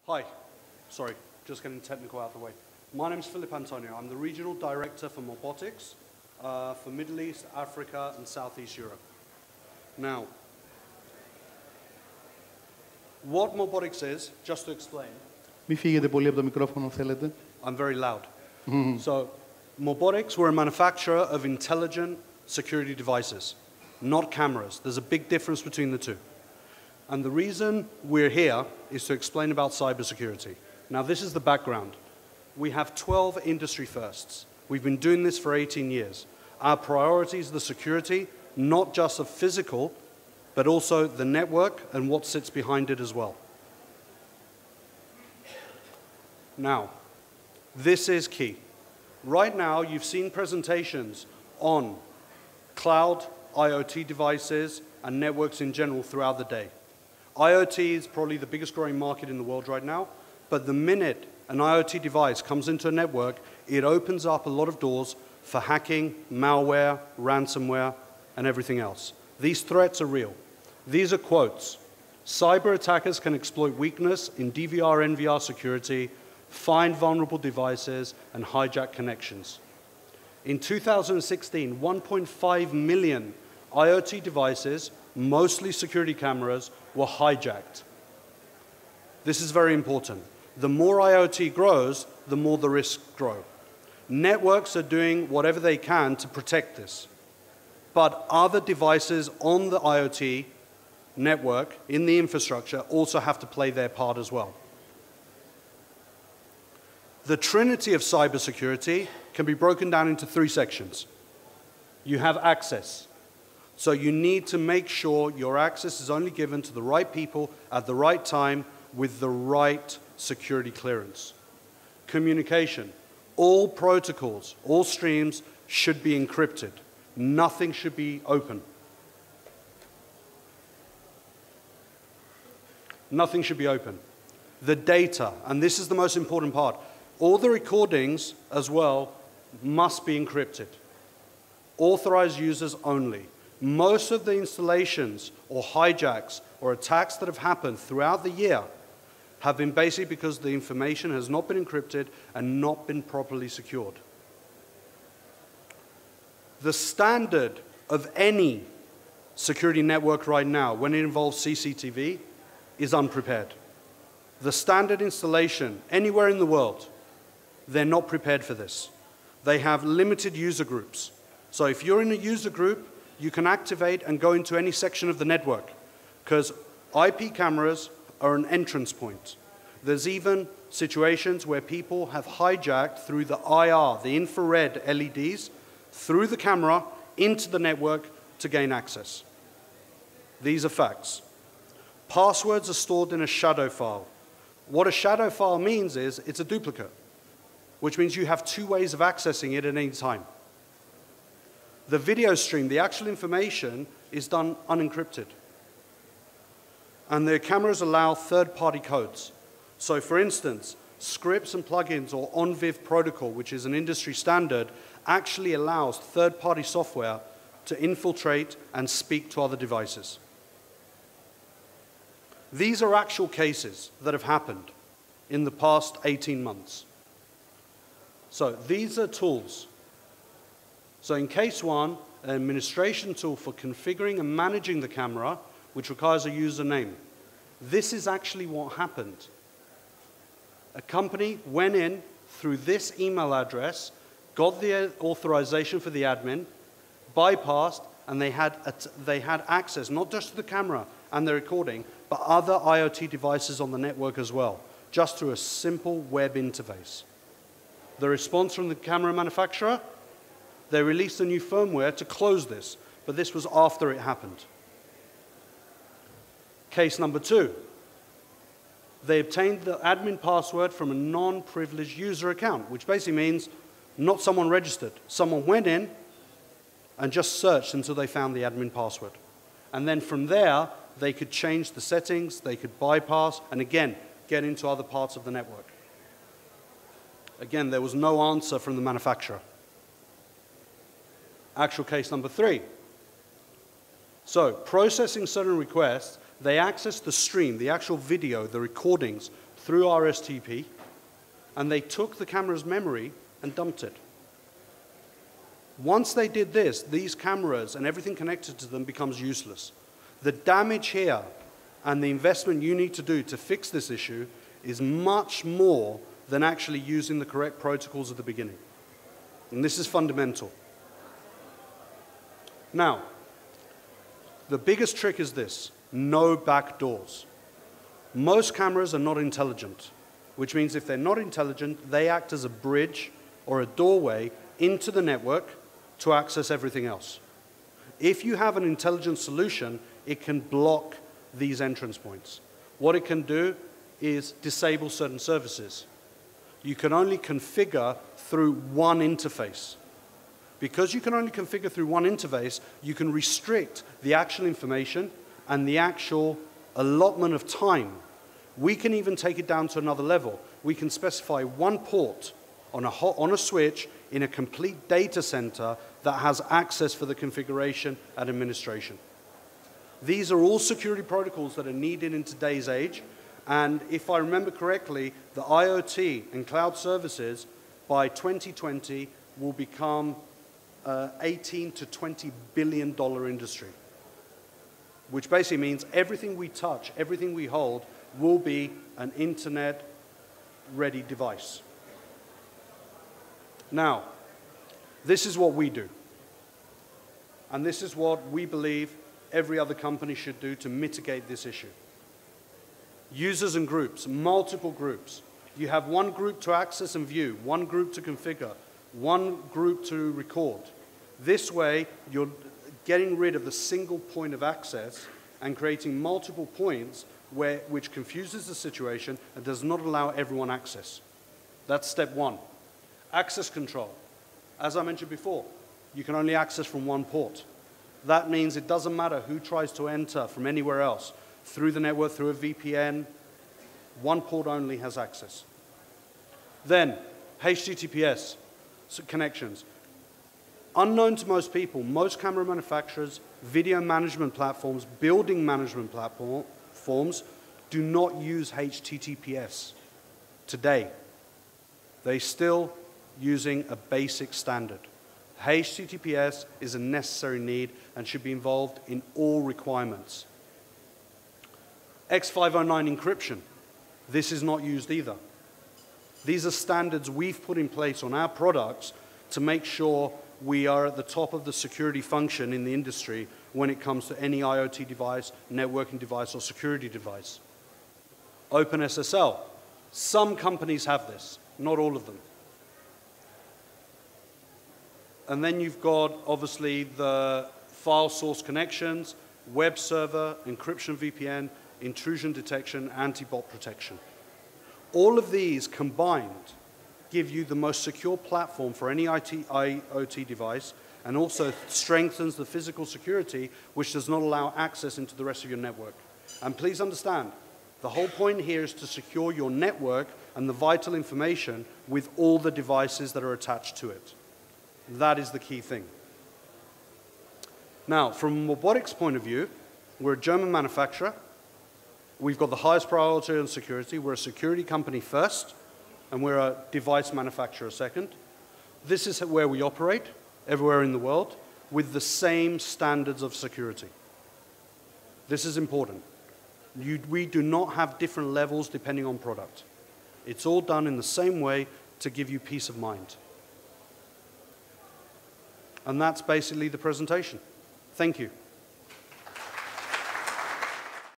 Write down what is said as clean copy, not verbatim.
Hi, sorry, just getting technical out of the way. My name's Philip Antonio. I'm the Regional Director for Mobotics for Middle East, Africa, and Southeast Europe. Now, what Mobotics is, just to explain. Μη φύγετε πολύ από το μικρόφωνο, θέλετε. I'm very loud. So, Mobotics, we're a manufacturer of intelligent security devices, not cameras. There's a big difference between the two. And the reason we're here is to explain about cybersecurity. Now, this is the background. We have 12 industry firsts. We've been doing this for 18 years. Our priority is the security, not just of physical, but also the network and what sits behind it as well. Now, this is key. Right now, you've seen presentations on cloud, IoT devices, and networks in general throughout the day. IoT is probably the biggest growing market in the world right now, but the minute an IoT device comes into a network, it opens up a lot of doors for hacking, malware, ransomware, and everything else. These threats are real. These are quotes. Cyber attackers can exploit weakness in DVR, NVR security, find vulnerable devices, and hijack connections. In 2016, 1.5 million IoT devices, mostly security cameras, were hijacked. This is very important. The more IoT grows, the more the risks grow. Networks are doing whatever they can to protect this. But other devices on the IoT network, in the infrastructure, also have to play their part as well. The trinity of cybersecurity can be broken down into three sections. You have access. So you need to make sure your access is only given to the right people at the right time with the right security clearance. Communication. All protocols, all streams should be encrypted. Nothing should be open. Nothing should be open. The data, and this is the most important part, all the recordings as well must be encrypted. Authorized users only. Most of the installations or hijacks or attacks that have happened throughout the year have been basically because the information has not been encrypted and not been properly secured. The standard of any security network right now, when it involves CCTV, is unprepared. The standard installation anywhere in the world, they're not prepared for this. They have limited user groups. So if you're in a user group, you can activate and go into any section of the network because IP cameras are an entrance point. There's even situations where people have hijacked through the IR, the infrared LEDs, through the camera into the network to gain access. These are facts. Passwords are stored in a shadow file. What a shadow file means is it's a duplicate, which means you have two ways of accessing it at any time. The video stream, the actual information, is done unencrypted. And the cameras allow third-party codes. So for instance, scripts and plugins or OnViv protocol, which is an industry standard, actually allows third-party software to infiltrate and speak to other devices. These are actual cases that have happened in the past 18 months. So these are tools. So in case one, an administration tool for configuring and managing the camera, which requires a username. This is actually what happened. A company went in through this email address, got the authorization for the admin, bypassed, and they had access not just to the camera and the recording, but other IoT devices on the network as well, just through a simple web interface. The response from the camera manufacturer? They released a new firmware to close this, but this was after it happened. Case number two. They obtained the admin password from a non-privileged user account, which basically means not someone registered. Someone went in and just searched until they found the admin password. And then from there, they could change the settings, they could bypass, and again, get into other parts of the network. Again, there was no answer from the manufacturer. Actual case number three. So, processing certain requests, they access the stream, the actual video, the recordings, through RSTP, and they took the camera's memory and dumped it. Once they did this, these cameras and everything connected to them becomes useless. The damage here and the investment you need to do to fix this issue is much more than actually using the correct protocols at the beginning. And this is fundamental. Now, the biggest trick is this: no back doors. Most cameras are not intelligent, which means if they're not intelligent, they act as a bridge or a doorway into the network to access everything else. If you have an intelligent solution, it can block these entrance points. What it can do is disable certain services. You can only configure through one interface. Because you can only configure through one interface, you can restrict the actual information and the actual allotment of time. We can even take it down to another level. We can specify one port on a switch in a complete data center that has access for the configuration and administration. These are all security protocols that are needed in today's age. And if I remember correctly, the IoT and cloud services by 2020 will become $18 to $20 billion industry, which basically means everything we touch, everything we hold, will be an internet-ready device. Now, this is what we do. And this is what we believe every other company should do to mitigate this issue. Users and groups, multiple groups. You have one group to access and view, one group to configure, one group to record. This way, you're getting rid of the single point of access and creating multiple points which confuses the situation and does not allow everyone access. That's step one. Access control. As I mentioned before, you can only access from one port. That means it doesn't matter who tries to enter from anywhere else, through the network, through a VPN, one port only has access. Then, HTTPS connections. Unknown to most people, most camera manufacturers, video management platforms, building management platforms do not use HTTPS today. They're still using a basic standard. HTTPS is a necessary need and should be involved in all requirements. X509 encryption. This is not used either. These are standards we've put in place on our products to make sure we are at the top of the security function in the industry when it comes to any IoT device, networking device, or security device. OpenSSL. Some companies have this, not all of them. And then you've got, obviously, the file source connections, web server, encryption VPN, intrusion detection, anti-bot protection. All of these combined give you the most secure platform for any IoT device, and also strengthens the physical security, which does not allow access into the rest of your network. And please understand, the whole point here is to secure your network and the vital information with all the devices that are attached to it. That is the key thing. Now, from a robotics point of view, we're a German manufacturer. We've got the highest priority on security. We're a security company first, and we're a device manufacturer second. This is where we operate, everywhere in the world, with the same standards of security. This is important. We do not have different levels depending on product. It's all done in the same way to give you peace of mind. And that's basically the presentation. Thank you.